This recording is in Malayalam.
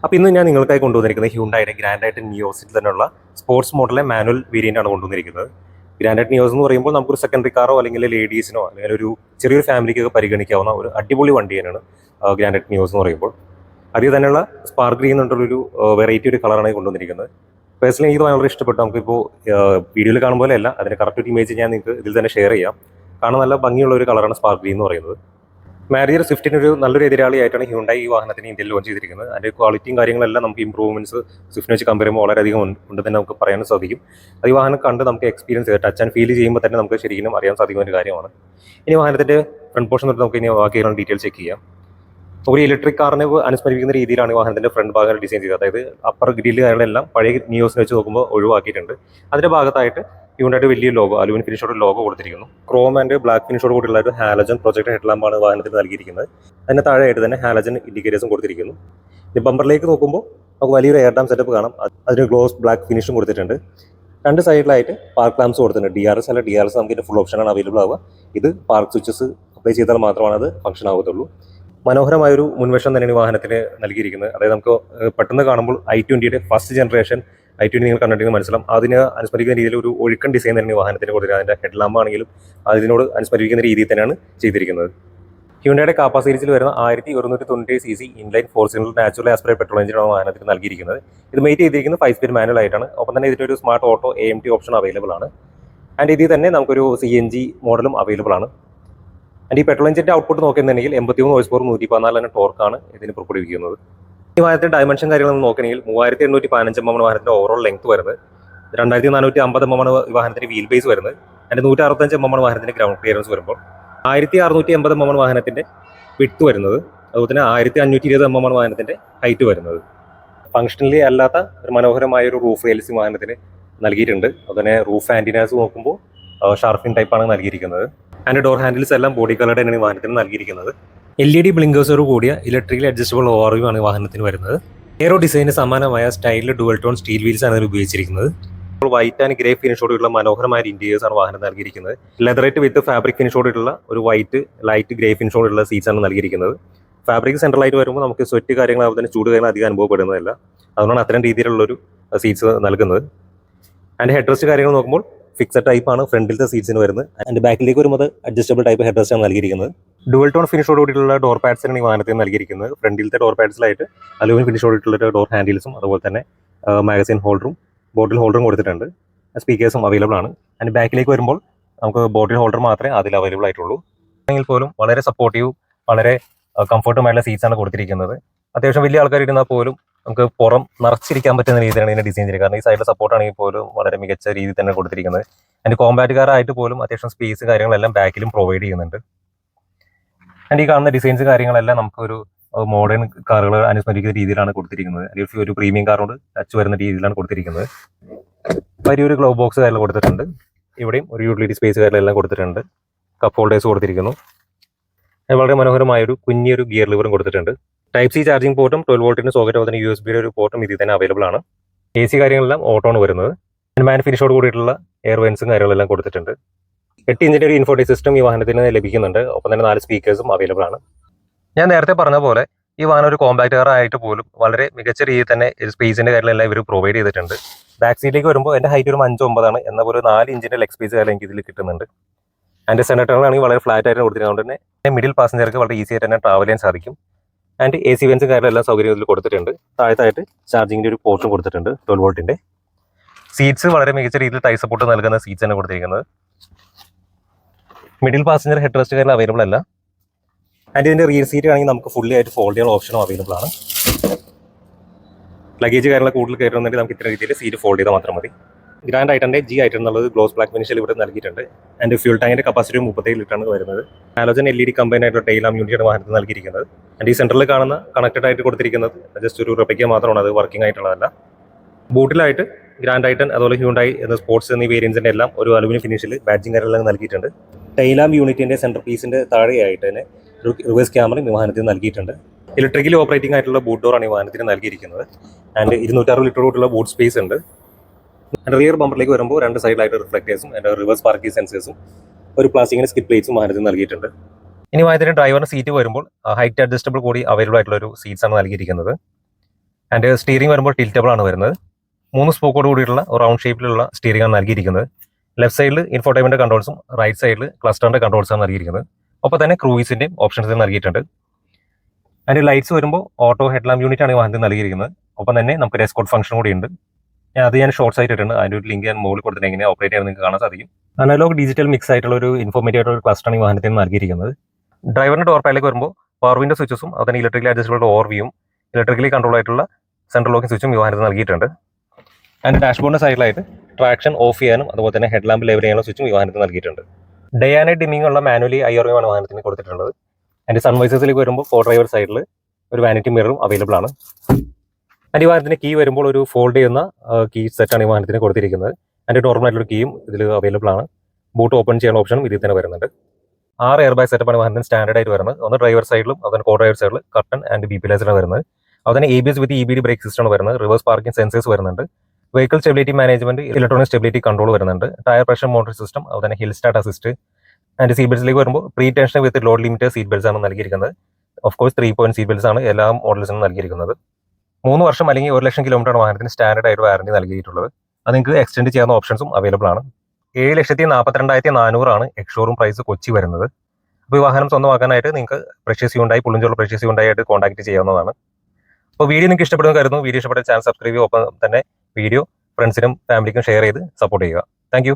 അപ്പോൾ ഇന്ന് ഞാൻ നിങ്ങൾക്കായി കൊണ്ടുവന്നിരിക്കുന്നത് ഹ്യുണ്ടായുടെ ഗ്രാൻഡ് ഐറ്റൻ നിയോസിൽ തന്നെയുള്ള സ്പോർട്സ് മോഡലിലെ മാനുവൽ വേരിയൻ്റ് ആണ് കൊണ്ടുവന്നിരിക്കുന്നത്. ഗ്രാൻഡ് ഐറ്റൻ നിയോസ് എന്ന് പറയുമ്പോൾ നമുക്കൊരു സെക്കൻഡറി കാറോ അല്ലെങ്കിൽ ലേഡീസിനോ അല്ലെങ്കിൽ ഒരു ചെറിയൊരു ഫാമിലിക്കൊക്കെ പരിഗണിക്കാവുന്ന ഒരു അടിപൊളി വണ്ടി തന്നെയാണ് ഗ്രാൻഡ് ഐറ്റൻ നിയോസ് എന്ന് പറയുമ്പോൾ. അതിൽ തന്നെയുള്ള സ്പാർക്ക് ഗ്രീൻ എന്നുള്ളൊരു വെറൈറ്റി ഒരു കളറാണ് കൊണ്ടുവന്നിരിക്കുന്നത്. പേഴ്സണലി ഇത് വളരെ ഇഷ്ടപ്പെട്ടു. നമുക്കിപ്പോൾ വീഡിയോയിൽ കാണുമ്പോൾ അല്ല, അതിൻ്റെ കറക്റ്റ് ഒരു ഇമേജ് ഞാൻ നിങ്ങൾക്ക് ഇതിൽ തന്നെ ഷെയർ ചെയ്യാം. കാണാൻ നല്ല ഭംഗിയുള്ള ഒരു കളറാണ് സ്പാർക്ക് ഗ്രീൻ എന്ന് പറയുന്നത്. മാരിയർ സ്വിഫ്റ്റിന് ഒരു നല്ലൊരു എതിരാളിയായിട്ടാണ് ഹ്യുണ്ടായി ഈ വാഹനത്തിന് ഇന്ത്യയിൽ ലോഞ്ച് ചെയ്തിരിക്കുന്നത്. അതിൻ്റെ ക്വാളിറ്റിയും കാര്യങ്ങളെല്ലാം നമുക്ക് ഇമ്പ്രൂവ്മെൻറ്റ്സ് സ്വിഫ്റ്റിനെ വെച്ച് കമ്പയർ ചെയ്യുമ്പോൾ വളരെയധികം ഉണ്ട് തന്നെ നമുക്ക് പറയാൻ സാധിക്കും. അത് ഈ വാഹനം കണ്ട് നമുക്ക് എക്സ്പീരിയൻസ് ചെയ്ത് ടച്ച് ആൻഡ് ഫീൽ ചെയ്യുമ്പോൾ തന്നെ നമുക്ക് ശരിക്കും അറിയാൻ സാധിക്കുന്ന ഒരു കാര്യമാണ്. ഇനി വാഹനത്തിൻ്റെ ഫ്രണ്ട് പോർഷൻ തൊട്ട് നമുക്ക് ഇനി ബാക്കിയുള്ള ഡീറ്റെയിൽ ചെക്ക് ചെയ്യാം. ഒരു ഇലക്ട്രിക് കാറിനെ അനുസ്മരിക്കുന്ന രീതിയിലാണ് ഈ വാഹനത്തിൻ്റെ ഫ്രണ്ട് ഭാഗം ഡിസൈൻ ചെയ്തത്. അതായത് അപ്പർ ഗ്രില്ല് കാര്യങ്ങളെല്ലാം പഴയ നിയോസിനെ വെച്ച് നോക്കുമ്പോൾ ഒഴിവാക്കിയിട്ടുണ്ട്. അതിൻ്റെ ഭാഗത്തായിട്ട് ഹ്യുണ്ടായിട്ട് വലിയ ലോഗോ, അലുമിനിയം ഫിനിഷോട് ലോഗോ കൊടുത്തിരിക്കുന്നു. ക്രോം ആൻഡ് ബ്ലാക്ക് ഫിനിഷോട് കൂടിയുള്ള ഒരു ഹാലജൻ പ്രൊജക്ട് ഹെഡ്ലാമ്പാണ് വാഹനത്തിന് നൽകിയിരിക്കുന്നത്. അതിന് താഴെയായിട്ട് തന്നെ ഹാലജൻ ഇൻഡിക്കേറ്റേഴ്സും കൊടുത്തിരിക്കുന്നു. ഈ ബമ്പറിലേക്ക് നോക്കുമ്പോൾ നമുക്ക് വലിയൊരു എയർ ഡാം സെറ്റപ്പ് കാണാം. അതിന് ഗ്ലോസ് ബ്ലാക്ക് ഫിനിഷും കൊടുത്തിട്ടുണ്ട്. രണ്ട് സൈഡിലായിട്ട് പാർക്ക് ലാംപ്സ് കൊടുത്തിട്ടുണ്ട്. DRS അല്ല, DRS നമുക്ക് ഇതിൻ്റെ ഫുൾ ഓപ്ഷനാണ് അവൈലബിൾ ആവുക. ഇത് പാർക്ക് സ്വിച്ചസ് അപ്ലൈ ചെയ്താൽ മാത്രമാണ് അത് ഫംഗ്ഷൻ ആവത്തുള്ളൂ. മനോഹരമായൊരു മുൻവശം തന്നെയാണ് ഈ വാഹനത്തിന് നൽകിയിരിക്കുന്നത്. അതായത് നമുക്ക് പെട്ടെന്ന് കാണുമ്പോൾ i20യുടെ ഫസ്റ്റ് ജനറേഷൻ i20 നിങ്ങൾ കണ്ടിട്ടുണ്ടെങ്കിൽ മനസ്സിലാവും. അതിന് അനുസ്മരിക്കുന്ന രീതിയിൽ ഒരു ഒഴുക്കൻ ഡിസൈൻ തന്നെ വാഹനത്തിന് കൊടുത്തിരിക്കുന്നത്. അതിൻ്റെ ഹെഡ് ആണെങ്കിലും അതിനോട് അനുസ്മരിക്കുന്ന രീതിയിൽ തന്നെയാണ് ചെയ്തിരിക്കുന്നത്. ഹ്യുണ്ടായുടെ കാപ്പ സീരീസിൽ വരുന്ന 1197 cc inline 4 cylinder natural aspirate petrol എഞ്ചിനാണ് വാഹനത്തിന് നൽകിയിരിക്കുന്നത്. ഇത് മെയ്റ്റ് ചെയ്തിരിക്കുന്നത് 5 സ്പീഡ് മാനുവൽ ആയിട്ടാണ്. ഒപ്പം തന്നെ ഇതിൻ്റെ ഒരു smart auto AMT option available ആണ്. ആൻഡ് ഇതിൽ തന്നെ നമുക്കൊരു CNG മോഡലും അവൈലബിൾ ആണ്. ആൻഡ് ഈ പെട്രോൾ എഞ്ചിൻ്റെ ഔട്ട്പുട്ട് നോക്കുന്നുണ്ടെങ്കിൽ 83 ഹോഴ്സ് പവർ 114 ടോർക്കാണ് ഇതിന് പുറപ്പെടുവിക്കുന്നത്. ഈ വാഹനത്തിന്റെ ഡയമെൻഷൻ കാര്യങ്ങൾ നോക്കുകയാണെങ്കിൽ 3815 mm വാഹനത്തിന്റെ ഓവറോൾ ലെങ്ത് വരുന്നത്. 2450 mm ഈ വാഹനത്തിന്റെ വീൽ ബേസ് വരുന്നത്. അതിന്റെ 165 mm വാഹനത്തിന്റെ ഗ്രൗണ്ട് ക്ലിയറൻസ് വരുമ്പോൾ 1680 mm വാഹനത്തിന്റെ വിഡ്ത്ത് വരുന്നത്. അതുപോലെ തന്നെ 1520 mm വാഹനത്തിന്റെ ഹൈറ്റ് വരുന്നത്. ഫംഗ്ഷനലി അല്ലാത്ത ഒരു മനോഹരമായ ഒരു റൂഫ് റെയിൽസ് വാഹനത്തിന് നൽകിയിട്ടുണ്ട്. അതുപോലെ റൂഫ് ആന്റിനാസ് നോക്കുമ്പോൾ ഷാർഫിൻ ടൈപ്പാണ് നൽകിയിരിക്കുന്നത്. അതിന്റെ ഡോർ ഹാൻഡിൽസ് എല്ലാം ബോഡി കളറുടെ തന്നെയാണ് വാഹനത്തിന് നൽകിയിരിക്കുന്നത്. LED ബ്ലിങ്കേഴ്സോട് കൂടിയ ഇലക്ട്രിക്കൽ അഡ്ജസ്റ്റബിൾ ORV ആണ് വാഹനത്തിന് വരുന്നത്. എയറോ ഡിസൈന് സമാനമായ സ്റ്റൈലിൽ ഡുവൽ ടോൺ സ്റ്റീൽ വീൽസ് ആണ് ഉപയോഗിച്ചിരിക്കുന്നത്. വൈറ്റ് ആൻഡ് ഗ്രേ ഫിനിഷോടുള്ള മനോഹരമായ ഇന്റീരിയേഴ്സ് ആണ് വാഹനം നൽകിയിരിക്കുന്നത്. ലെതറേറ്റ് വിത്ത് ഫാബ്രിക് ഫിനിഷോടുള്ള ഒരു വൈറ്റ് ലൈറ്റ് ഗ്രേ ഫിനിഷോടുള്ള സീറ്റ്സ് ആണ് നൽകിയിരിക്കുന്നത്. ഫാബ്രിക് സെൻട്രലായിട്ട് വരുമ്പോൾ നമുക്ക് സ്വെറ്റ് കാര്യങ്ങൾ അതുപോലെ തന്നെ ചൂട് കാര്യങ്ങൾ അധികം അനുഭവപ്പെടുന്നതല്ല. അതുകൊണ്ടാണ് അത്തരം രീതിയിലുള്ളൊരു സീറ്റ്സ് നൽകുന്നത്. ആൻഡ് ഹെഡ് റെസ്റ്റ് കാര്യങ്ങൾ നോക്കുമ്പോൾ ഫിക്സഡ് ടൈപ്പാണ് ഫ്രണ്ടിലത്തെ സീറ്റ്സിന് വരുന്നത്. അതിന്റെ ബാക്കിലേക്ക് വരുമ്പോൾ അഡ്ജസ്റ്റബിൾ ടൈപ്പ് ഹെഡ് റെസ്റ്റ് ആണ് നൽകിയിരിക്കുന്നത്. ഡുവൽ ടോൺ ഫിനിഷോട് കൂടിയുള്ള ഡോർ പാഡ്സാണ് ഈ വാഹനത്തിന് നൽകിയിരിക്കുന്നത്. ഫ്രണ്ടിലത്തെ ഡോർ പാഡ്സിലായിട്ട് അലുമിനിയം ഫിനിഷോടുള്ള ഡോർ ഹാൻഡിൽസും അതുപോലെ തന്നെ മാഗസിൻ ഹോൾഡറും ബോട്ടിൽ ഹോൾഡറും കൊടുത്തിട്ടുണ്ട്. സ്പീക്കേഴ്സും അവൈലബിൾ ആണ്. അതിന് ബാക്കിലേക്ക് വരുമ്പോൾ നമുക്ക് ബോട്ടിൽ ഹോൾഡർ മാത്രമേ അതിൽ അവൈലബിൾ ആയിട്ടുള്ളൂ. എങ്കിൽ പോലും വളരെ സപ്പോർട്ടീവ്, വളരെ കംഫർട്ടുമായുള്ള സീറ്റ്സ് ആണ് കൊടുത്തിരിക്കുന്നത്. അത്യാവശ്യം വലിയ ആൾക്കാർ ഇരുന്നാൽ പോലും നമുക്ക് പുറം നിറച്ചിരിക്കാൻ പറ്റുന്ന രീതിയിലാണ് ഇതിനെ ഡിസൈൻ ചെയ്തിരിക്കുന്നത്. കാരണം ഈ സൈഡിലെ സപ്പോർട്ടാണെങ്കിൽ പോലും വളരെ മികച്ച രീതിയിൽ തന്നെ കൊടുത്തിരിക്കുന്നത്. അതിൻ്റെ കോമ്പാക്ട് കാറായിട്ട് പോലും അത്യാവശ്യം സ്പേസ് കാര്യങ്ങളെല്ലാം ബാക്കിലും പ്രൊവൈഡ് ചെയ്യുന്നുണ്ട്. ആൻഡ് ഈ കാണുന്ന ഡിസൈൻസ് കാര്യങ്ങളെല്ലാം നമുക്കൊരു മോഡേൺ കാറുകൾ അനുസ്മരിക്കുന്ന രീതിയിലാണ് കൊടുത്തിരിക്കുന്നത്. അല്ലെങ്കിൽ ഒരു പ്രീമിയം കാറോട് ടച്ച് വരുന്ന രീതിയിലാണ് കൊടുത്തിരിക്കുന്നത്. വലിയൊരു ഗ്ലോ ബോക്സ് കാര്യങ്ങൾ കൊടുത്തിട്ടുണ്ട്. ഇവിടെയും ഒരു യൂട്ടിലിറ്റി സ്പേസ് കാര്യങ്ങളെല്ലാം കൊടുത്തിട്ടുണ്ട്. കപ്പ് ഹോൾഡേഴ്സ് കൊടുത്തിരിക്കുന്നു. വളരെ മനോഹരമായൊരു കുഞ്ഞൊരു ഗിയർ ലിവറും കൊടുത്തിട്ടുണ്ട്. Type C ചാർജിംഗ് പോർട്ടും 12 വോൾട്ടിന്റെ സോക്കറ്റ് അതുപോലെ തന്നെ USB ഒരു പോർട്ടും ഇതിൽ തന്നെ അവൈലബിൾ ആണ്. AC കാര്യങ്ങളെല്ലാം ഓട്ടോ ആണ് വരുന്നത്. മാൻ ഫിനിഷോട് കൂടിയിട്ടുള്ള എയർ വെൻസും കാര്യങ്ങളെല്ലാം കൊടുത്തിട്ടുണ്ട്. 8 ഇഞ്ചിന്റെ ഒരു ഇൻഫോർട്ടൈൻ സിസ്റ്റം ഈ വാഹനത്തിന് ലഭിക്കുന്നുണ്ട്. ഒപ്പം തന്നെ 4 സ്പീക്കേഴ്സും അവൈലബിൾ ആണ്. ഞാൻ നേരത്തെ പറഞ്ഞ പോലെ ഈ വാഹനം ഒരു കോമ്പാക്ട് കാർ ആയിട്ട് പോലും വളരെ മികച്ച രീതിയിൽ തന്നെ സ്പേസിന്റെ കാര്യങ്ങളെല്ലാം ഇവർ പ്രൊവൈഡ് ചെയ്തിട്ടുണ്ട്. ബാക്ക് സീറ്റിലേക്ക് വരുമ്പോൾ എൻ്റെ ഹൈറ്റ് ഒരു 5'9" ആണ്. എന്നാൽ ഒരു 4 ഇഞ്ചിന്റെ ലെഗ് സ്പേസ് കാര്യം എനിക്ക് ഇതിൽ കിട്ടുന്നുണ്ട്. അതിന്റെ സെൻറ്ററുകളാണെങ്കിൽ വളരെ ഫ്ലാറ്റ് ആയിട്ട് കൊടുത്തിരിക്കുന്നത് കൊണ്ട് തന്നെ മിഡിൽ പാസഞ്ചർക്ക് വളരെ ഈസി ആയിട്ട് തന്നെ ട്രാവൽ ചെയ്യാൻ സാധിക്കും. ആൻഡ് AC വെൻസും കാര്യങ്ങളെല്ലാം സൗകര്യം ഇതിൽ കൊടുത്തിട്ടുണ്ട്. താഴത്തായിട്ട് ചാർജിങ്ങിൻ്റെ ഒരു പോർട്ടും കൊടുത്തിട്ടുണ്ട് 12 വോൾട്ടിന്റെ. സീറ്റ്സ് വളരെ മികച്ച രീതിയിൽ ടൈ സപ്പോർട്ട് നൽകുന്ന സീറ്റ്സ് ആണ് കൊടുത്തിരിക്കുന്നത്. മിഡിൽ പാസഞ്ചർ ഹെഡ് റെസ്റ്റ് കാര്യങ്ങൾ അവൈലബിൾ അല്ല. ആൻഡ് ഇതിൻ്റെ റിയർ സീറ്റ് ആണെങ്കിൽ നമുക്ക് ഫുള്ളി ആയിട്ട് ഫോൾഡ് ചെയ്യാൻ ഓപ്ഷനും അവൈലബിൾ ആണ്. ലഗേജ് കാര്യങ്ങൾ കൂടുതൽ കയറുന്നുണ്ടെങ്കിൽ നമുക്ക് ഇത്ര രീതിയിൽ സീറ്റ് ഫോൾഡ് ചെയ്താൽ മാത്രം മതി. ഗ്രാൻഡ് ഐറ്റൻ്റെ G എന്നുള്ളത് ഗ്ലോസ് ബ്ലാക്ക് ഫിനിഷിൽ ഇവിടെ നൽകിയിട്ടുണ്ട്. ആൻഡ് ഫ്യൂൽ ടാങ്കിന്റെ കപ്പാസിറ്റി 37 ലിറ്ററാണ് വരുന്നത്. ഹാലോജൻ LED കമ്പൈൻ ആയിട്ടുള്ള ടെയിൽ ലാമ്പ് യൂണിറ്റാണ് വാഹനത്തിൽ നൽകിയിരിക്കുന്നത്. ആൻഡ് ഈ സെൻറ്ററിൽ കാണുന്ന കണക്റ്റഡ് ആയിട്ട് കൊടുത്തിരിക്കുന്നത് ജസ്റ്റ് ഒരു റെപ്ലിക്ക മാത്രമാണ്, അത് വർക്കിംഗ് ആയിട്ടുള്ളതല്ല. ബൂട്ടിലായിട്ട് ഗ്രാൻഡ് ഐറ്റൻ അതുപോലെ ഹ്യുണ്ടായി എന്ന സ്പോർട്സ് എന്നീ വേരിയൻസിന്റെ എല്ലാം ഒരു അലുമിനിയം ഫിനിഷിൽ ബാഡ്ജിങ് കാര്യങ്ങളെല്ലാം നൽകിയിട്ടുണ്ട്. ടെയിൽ ലാമ്പ് യൂണിറ്റിന്റെ സെൻറ്റർ പീസിന്റെ താഴെയായിട്ട് തന്നെ ഒരു റിവേഴ്സ് ക്യാമറയും ഈ വാഹനത്തിൽ നൽകിയിട്ടുണ്ട്. ഇലക്ട്രിക്കലി ഓപ്പറേറ്റിംഗ് ആയിട്ടുള്ള ബൂട്ട് ഡോറാണ് ഈ വാഹനത്തിന് നൽകിയിരിക്കുന്നത്. ആൻഡ് 260 ലിറ്റർ കൂട്ടുള്ള ബൂട്ട് സ്പേസ് ഉണ്ട്. റിയർ ബമ്പറിലേക്ക് വരുമ്പോൾ രണ്ട് സൈഡിലായിട്ട് റിഫ്ലക്ടേഴ്സും റിവേഴ്സ് പാർക്കിംഗ് സെൻസേഴ്സും ഒരു പ്ലാസ്റ്റിക്കിന്റെ സ്കിപ്പ് പ്ലേറ്റ്സും വാഹനത്തിൽ നൽകിയിട്ടുണ്ട്. ഇനി വാഹനത്തിന്റെ ഡ്രൈവറിന് സീറ്റ് വരുമ്പോൾ ഹൈറ്റ് അഡ്ജസ്റ്റബിൾ കൂടി അവൈലബിൾ ആയിട്ടുള്ള ഒരു സീറ്റ്സ് ആണ് നൽകിയിരിക്കുന്നത്. ആൻഡ് സ്റ്റിയറിംഗ് വരുമ്പോൾ ടിൽറ്റബിൾ ആണ് വരുന്നത്. 3 സ്പോക്കോട് കൂടിയിട്ടുള്ള റൗണ്ട് ഷേപ്പിലുള്ള സ്റ്റിയറിംഗ് ആണ് നൽകിയിരിക്കുന്നത്. ലെഫ്റ്റ് സൈഡിൽ ഇൻഫോടൈൻമെന്റ് കൺട്രോൾസും റൈറ്റ് സൈഡിൽ ക്ലസ്റ്ററിന്റെ കൺട്രോൾസാണ് നൽകിയിരിക്കുന്നത്. ഒപ്പം തന്നെ ക്രൂയിസിന്റെയും ഓപ്ഷൻസ് നൽകിയിട്ടുണ്ട്. അതിന്റെ ലൈറ്റ്സ് വരുമ്പോൾ ഓട്ടോ ഹെഡ്ലാമ്പ് യൂണിറ്റ് ആണ് ഈ വാഹനത്തിൽ നൽകിയിരിക്കുന്നത്. ഒപ്പം തന്നെ നമുക്ക് ഒരു എസ്കോർട്ട് ഫംഗ്ഷൻ കൂടി ഉണ്ട്. അത് ഞാൻ ഷോർട്സ് ആയിട്ടുണ്ട്. അതിന്റെ ഒരു ലിങ്ക് ഞാൻ മുകളിൽ കൊടുത്തിട്ട് എങ്ങനെ ഓപ്പറേറ്റ് ചെയ്യാൻ നിങ്ങൾക്ക് കാണാൻ സാധിക്കും. അനലോഗ് ഡിജിറ്റൽ മിക്സ് ആയിട്ടുള്ള ഒരു ഇൻഫോർമേറ്റീവ് ആയിട്ടുള്ള ഒരു ക്ലസ്റ്ററാണ് ഈ വാഹനത്തിൽ നൽകിയിരിക്കുന്നത്. ഡ്രൈവറിന്റെ ഡോർ പാഡിലേക്ക് വരുമ്പോൾ പവർ വിൻഡോ സ്വിച്ചസും അതുപോലെ ഇലക്ട്രിക്കലി അഡ്ജസ്റ്റബിൾ ഡോർ വ്യൂയും ഇലക്ട്രിക്കലി കൺട്രോൾ ആയിട്ടുള്ള സെൻട്രൽ ലോക്കിംഗ് സ്വിച്ചും ഈ വാഹനത്തിൽ നൽകിയിട്ടുണ്ട്. അതിന്റെ ഡാഷ്ബോർഡിന്റെ സൈഡിലായിട്ട് ട്രാക്ഷൻ ഓഫ് ചെയ്യാനും അതുപോലെ തന്നെ ഹെഡ്ലാമ്പ് ലെവൽ ചെയ്യാനുള്ള സ്വിച്ചും ഈ വാഹനത്തിൽ നൽകിയിട്ടുണ്ട്. ഡേ ആൻഡ് നൈറ്റ് ഡിമ്മിംഗ് ഉള്ള മാനുവലി IRV ആണ് വാഹനത്തിന് കൊടുത്തിട്ടുള്ളത്. അതിന്റെ സൺവൈസേഴ്സിലേക്ക് വരുമ്പോൾ കോ ഡ്രൈവർ സൈഡിൽ ഒരു വാനിറ്റി മിററും അവൈലബിൾ ആണ്. അതിന്റെ ഈ വാഹനത്തിന് കീ വരുമ്പോൾ ഒരു ഫോൾഡ് ചെയ്യുന്ന കീ സെറ്റാണ് ഈ വാഹനത്തിന് കൊടുത്തിരിക്കുന്നത്. അതിന്റെ നോർമൽ ആയിട്ടുള്ള കീയും ഇതിൽ അവൈലബിൾ ആണ്. ബൂട്ട് ഓപ്പൺ ചെയ്യാനുള്ള ഓപ്ഷനും ഇതിൽ തന്നെ വരുന്നുണ്ട്. 6 എയർ ബാഗ് സെറ്റപ്പാണ് വാഹനത്തിന് സ്റ്റാൻഡേർഡ് ആയിട്ട് വരുന്നത്. ഒന്ന് ഡ്രൈവർ സൈഡിലും അതുപോലെ കോ ഡ്രൈവർ സൈഡിൽ കർട്ടൻ ആൻഡ് BP ലൈറ്റ്സാണ് വരുന്നത്. അതുപോലെ ABS with EBD brake system ആണ് വരുന്നത്. റിവേഴ്സ് പാർക്കിംഗ് സെൻസേഴ്സ് വരുന്നുണ്ട്. Vehicle stability management electronic stability control വരുന്നുണ്ട്. ടയർ പ്രഷർ മോണിറ്റർ സിസ്റ്റം അതുപോലെ hill start assist and seat ബെൽറ്റ്സിലേക്ക് വരുമ്പോൾ pre tension with load limiter seat belts ആണ് നൽകിയിരിക്കുന്നത്. Of course 3 point seat belts ആണ് എല്ലാ മോഡൽസിനും നൽകിയിരിക്കുന്നത്. 3 വർഷം അല്ലെങ്കിൽ 1 ലക്ഷം കിലോമീറ്ററാണ് വാഹനത്തിന് സ്റ്റാൻഡേർഡ് ആയിട്ട് വാറന്റി നൽകിയിട്ടുള്ളത്. അത് നിങ്ങൾക്ക് എക്സ്റ്റെൻഡ് ചെയ്യാവുന്ന ഓപ്ഷൻസും അവൈലബിൾ ആണ്. 7,42,400 ആണ് എക്സ്-ഷോറൂം പ്രൈസ് കൊച്ചി വരുന്നത്. അപ്പോൾ ഈ വാഹനം സ്വന്തമാക്കാനായിട്ട് നിങ്ങൾക്ക് പ്രഷ്യസ് ഹ്യുണ്ടായി പുളിഞ്ചോല പ്രഷ്യസ് ഹ്യുണ്ടായി ആയിട്ട് കോൺടാക്ട് ചെയ്യാവുന്നതാണ്. അപ്പോൾ വീഡിയോ നിങ്ങൾക്ക് ഇഷ്ടപ്പെടുന്ന കരുതുന്നു. വീഡിയോ ഇഷ്ടപ്പെട്ട ചാനൽ സബ്സ്ക്രൈബ് ചെയ്യുക. ഒപ്പം തന്നെ വീഡിയോ ഫ്രണ്ട്സിനും ഫാമിലിക്കും ഷെയർ ചെയ്ത് സപ്പോർട്ട് ചെയ്യുക. താങ്ക്